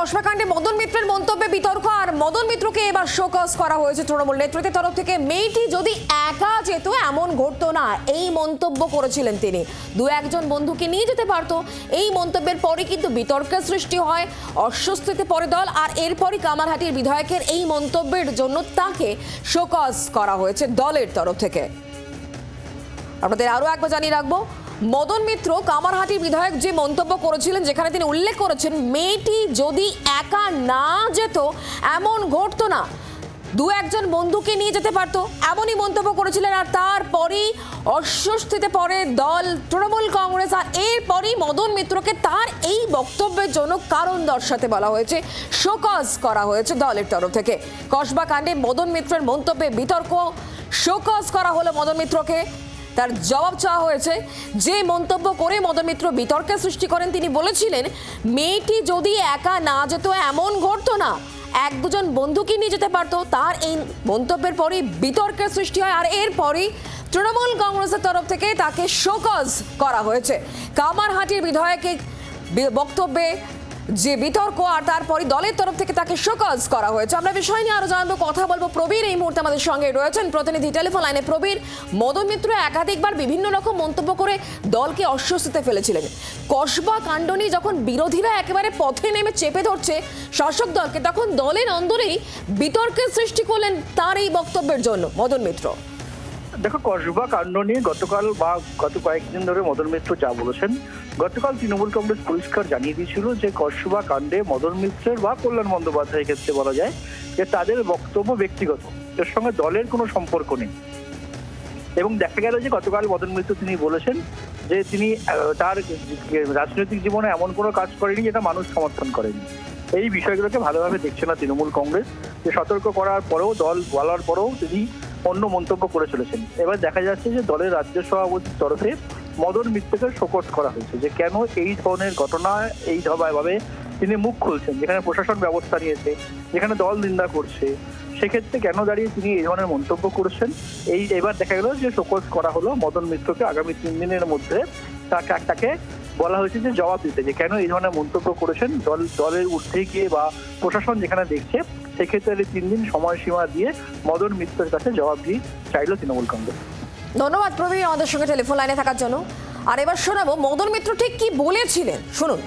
কসবাকাণ্ডে মদন মিত্রের মন্তব্যে বিতর্ক, আর মদন মিত্রকে এবার শোকজ করা হয়েছে তৃণমূল নেতৃত্বের তরফ থেকে। মেয়েটি যদি একা যেত এমন ঘটতো না, এই মন্তব্য করেছিলেন তিনি। দু একজন বন্ধুকে নিয়ে যেতে পারতো। এই মন্তব্যের পরে কিন্তু বিতর্কের সৃষ্টি হয়, অস্বস্তিতে পড়ে দল, আর এরপরই কামারহাটির বিধায়কের এই মন্তব্যের জন্য তাকে শোকজ করা হয়েছে দলের তরফ থেকে। আপনাদের আরো একবার জানিয়ে রাখবো, মদন মিত্র কামারহাটির বিধায়ক যে মন্তব্য করেছিলেন, যেখানে তিনি উল্লেখ করেছেন মেয়েটি যদি একা না যেত এমন ঘটতো না, দু একজন বন্ধুকে নিয়ে যেতে পারতো, এমনই মন্তব্য করেছিলেন। আর তারপরই অস্বস্তিতে পড়ে দল তৃণমূল কংগ্রেস, আর এরপরই মদন মিত্রকে তার এই বক্তব্যের জন্য কারণ দর্শাতে বলা হয়েছে, শোকজ করা হয়েছে দলের তরফ থেকে। কসবাকাণ্ডে মদন মিত্রের মন্তব্যে বিতর্ক, শোকজ করা হলো মদন মিত্রকে। তার জবাব চাওয়া হয়েছে। যে মন্তব্য করে মদন মিত্র বিতর্কের সৃষ্টি করেন, তিনি বলেছিলেন মেয়েটি যদি একা না যেত এমন ঘটতো না, এক দুজন বন্ধুকে নিয়ে যেতে পারতো। তার এই মন্তব্যের পরই বিতর্কের সৃষ্টি হয়, আর এরপরই তৃণমূল কংগ্রেসের তরফ থেকে তাকে শোকজ করা হয়েছে। কামারহাটির বিধায়কের বক্তব্যে যে বিতর্ক, আর তারপরই দলের তরফ থেকে তাকে শোকজ করা হয়েছে। আমরা বিষয় নিয়ে আরো জানবো, কথা বলবো। প্রবীর এই মুহূর্তে আমাদের সঙ্গে রয়েছেন, প্রতিনিধি টেলিফোন লাইনে। প্রবীর, মদন মিত্র একাধিকবার বিভিন্ন রকম মন্তব্য করে দলকে অস্বস্তিতে ফেলেছিলেন। কসবা কাণ্ড নিয়ে যখন বিরোধীরা একেবারে পথে নেমে চেপে ধরছে শাসক দলকে, তখন দলের অন্দরেই বিতর্কের সৃষ্টি করলেন তার এই বক্তব্যের জন্য মদন মিত্র। দেখো, কসবা কাণ্ড নিয়ে গতকাল বা গত কয়েকদিন ধরে মদন মিত্র যা বলেছেন, গতকাল তৃণমূল কংগ্রেস পরিষ্কার জানিয়ে দিয়েছিল যে কসবা কাণ্ডে মদন মিত্রের বা কল্যাণ বন্দ্যোপাধ্যায়ের ক্ষেত্রে বলা যায় যে তাদের বক্তব্য ব্যক্তিগত, এর সঙ্গে দলের কোনো সম্পর্ক নেই। এবং দেখা গেল যে গতকাল মদন মিত্র তিনি বলেছেন যে তিনি তার রাজনৈতিক জীবনে এমন কোনো কাজ করেনি যেটা মানুষ সমর্থন করেনি। এই বিষয়গুলোকে ভালোভাবে দেখছে না তৃণমূল কংগ্রেস, যে সতর্ক করার পরেও, দল বলার পরেও তিনি অন্য মন্তব্য করে চলেছেন। এবার দেখা যাচ্ছে যে দলের রাজ্য সভাপতির তরফে মদন মিত্রকে শোকজ করা হয়েছে, যে কেন এই ধরনের ঘটনা এইভাবে তিনি মুখ খুলছেন, যেখানে প্রশাসন ব্যবস্থা নিয়েছে, যেখানে দল নিন্দা করছে, সেক্ষেত্রে কেন দাঁড়িয়ে তিনি এই ধরনের মন্তব্য করছেন। এবার দেখা গেল যে শোকজ করা হলো মদন মিত্রকে। আগামী 3 দিনের মধ্যে তাকে বলা হয়েছে যে জবাব দিতে, যে কেন এই ধরনের মন্তব্য করেছেন। দলের ঊর্ধ্বে গিয়ে বা প্রশাসন যেখানে দেখছে, সেক্ষেত্রে 3 দিন সময়সীমা দিয়ে মদন মিত্রের কাছে জবাব দিয়ে চাইল তৃণমূল কংগ্রেস। ধন্যবাদ প্রবীর আমাদের সঙ্গে টেলিফোন লাইনে থাকার জন্য। আর এবার শোনাবো মদন মিত্র ঠিক কি বলেছিলেন, শুনুন।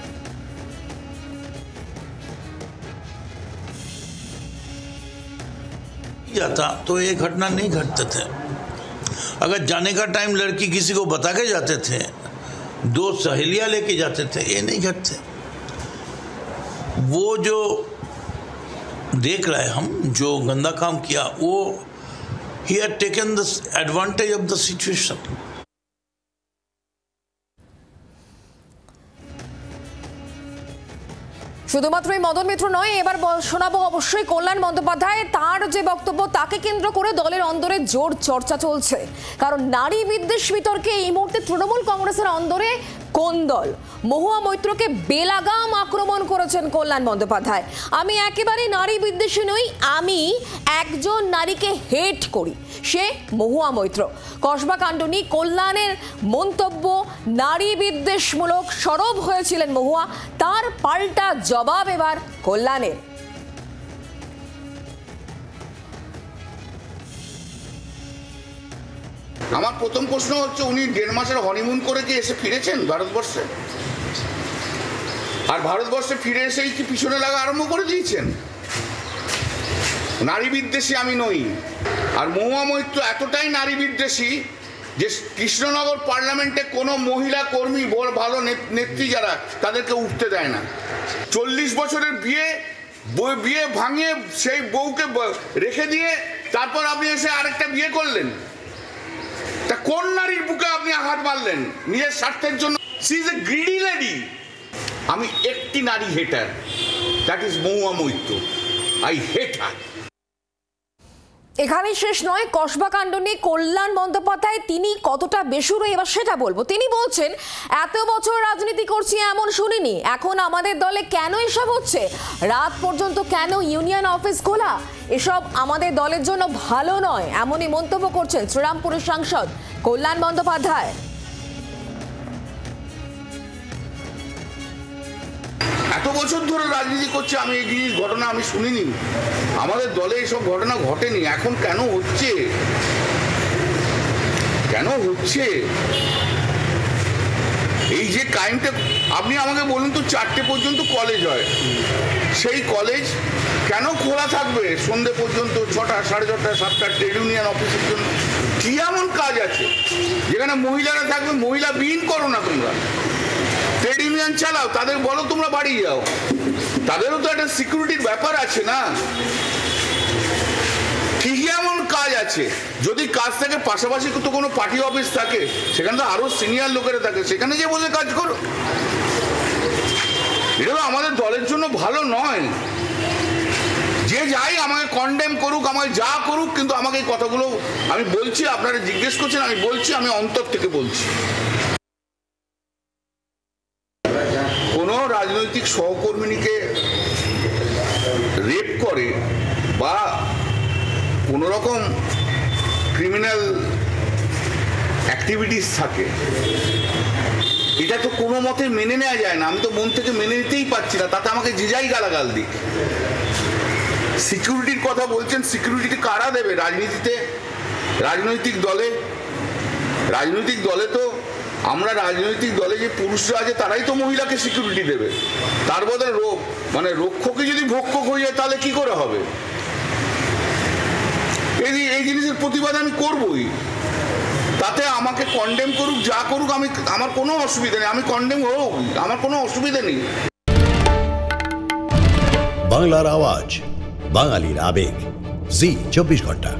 जाता तो ये घटना नहीं घटते थे। अगर जाने का टाइम लड़की किसी को बता के जाते थे, 2 सहेलियां लेके जाते थे, ये नहीं घटते। वो जो देख रहे हम, जो गंदा काम किया, वो he had taken the advantage of the situation. শুধুমাত্র এই মদন মিত্র নয়, এবার শোনাবো অবশ্যই কল্যাণ বন্দ্যোপাধ্যায়। তার যে বক্তব্য, তাকে কেন্দ্র করে দলের অন্দরে জোর চর্চা চলছে। কারণ নারী বিদ্বেষ বিতর্কে এই মুহূর্তে তৃণমূল কংগ্রেসের অন্দরে কোন দল মহুয়া মৈত্রকে বেলাগাম আক্রমণ করেছেন কল্যাণ বন্দ্যোপাধ্যায়। আমি একেবারে নারী বিদ্বেষী নই, আমি একজন নারীকে হেট করি, সে মহুয়া মৈত্র। কসবা কাণ্ড নিয়ে কল্যাণের মন্তব্য নারী বিদ্বেষমূলক, সরব হয়েছিলেন মহুয়া। তার পাল্টা জবাব এবার কল্যাণের। আমার প্রথম প্রশ্ন হচ্ছে, উনি 1.5 মাসের হনিমুন করে কি এসে ফিরেছেন ভারতবর্ষে? আর ভারতবর্ষে ফিরে এসেই কি পিছনে লাগা আরম্ভ করে দিয়েছেন? নারী বিদ্বেষী আমি নই। আর মহুয়া মৈত্র এতটাই নারী বিদ্বেষী যে কৃষ্ণনগর পার্লামেন্টে কোনো মহিলা কর্মী, ভালো নেত্রী যারা, তাদেরকে উঠতে দেয় না। 40 বছরের বিয়ে ভাঙিয়ে সেই বউকে রেখে দিয়ে তারপর আপনি এসে আরেকটা বিয়ে করলেন। তা কোন নারীর বুকে আপনি আঘাত মারলেন নিজের স্বার্থের জন্য? She is a greedy lady. আমি একটি নারী hater, that is Mahua Moitra. I hate her. এখানেই শেষ নয়, কসবা কাণ্ড নিয়ে কল্যাণ বন্দ্যোপাধ্যায় তিনি কতটা বেসুরো এবার সেটা বলবো। তিনি বলছেন, এত বছর রাজনীতি করছি এমন শুনিনি, এখন আমাদের দলে কেন এসব হচ্ছে? রাত পর্যন্ত কেন ইউনিয়ন অফিস খোলা? এসব আমাদের দলের জন্য ভালো নয়, এমনই মন্তব্য করছেন শ্রীরামপুরের সাংসদ কল্যাণ বন্দ্যোপাধ্যায়। এত বছর ধরে রাজনীতি করছি, আমি এই জিনিস ঘটনা আমি শুনিনি। আমাদের দলে এইসব ঘটনা ঘটেনি। এখন কেন হচ্ছে? কেন হচ্ছে? এই যে টাইমটা আপনি আমাকে বলুন তো, 4টে পর্যন্ত কলেজ হয়, সেই কলেজ কেন খোলা থাকবে সন্ধে পর্যন্ত? 6টা, 6:30, 7টা ট্রেড ইউনিয়ন অফিসের জন্য কি এমন কাজ আছে যেখানে মহিলারা থাকবে? মহিলা বিহীন করো না তোমরা, ট্রেড ইউনিয়ন চালাও, তাদের বলো তোমরা বাড়ি যাও। তাদেরও তো একটা সিকিউরিটির ব্যাপার আছে না? কি এমন কাজ আছে? যদি কাজ থাকে পাশাপাশি তো কোনো পার্টি অফিস থাকে, সেখানে তো আরো সিনিয়র লোকেরা থাকে, সেখানে যে বসে কাজ করো। এটা তো আমাদের দলের জন্য ভালো নয়। যে যাই আমাকে কন্ডেম করুক, আমাকে যা করুক, কিন্তু আমাকে এই কথাগুলো আমি বলছি, আপনারা জিজ্ঞেস করছেন, আমি বলছি, আমি অন্তর থেকে বলছি। কোনো রাজনৈতিক সহকর্মীকে রেপ করে বা কোনো রকম ক্রিমিনাল অ্যাক্টিভিটিস থাকে, এটা তো কোনো মতে মেনে নেওয়া যায় না। আমি তো মন থেকে মেনে নিতেই পারছি না, তাতে আমাকে যে যাই গালাগাল দিক। সিকিউরিটির কথা বলছেন, সিকিউরিটি কারা দেবে? রাজনীতিতে, রাজনৈতিক দলে তো আমরা রাজনৈতিক দলে যে পুরুষরা আছে তারাই তো মহিলাকে সিকিউরিটি দেবে। তার বদলে রক্ষকে যদি ভক্ষক হয়ে যায় তাহলে কি করে হবে? এই জিনিসের প্রতিবাদ আমি করবই। তাতে আমাকে কন্ডেম করুক, যা করুক, আমার কোনো অসুবিধা নেই। আমি কন্ডেম হোক, আমার কোনো অসুবিধা নেই। বাংলার আওয়াজ, বাঙালির আবেগ, জি 24 ঘন্টা।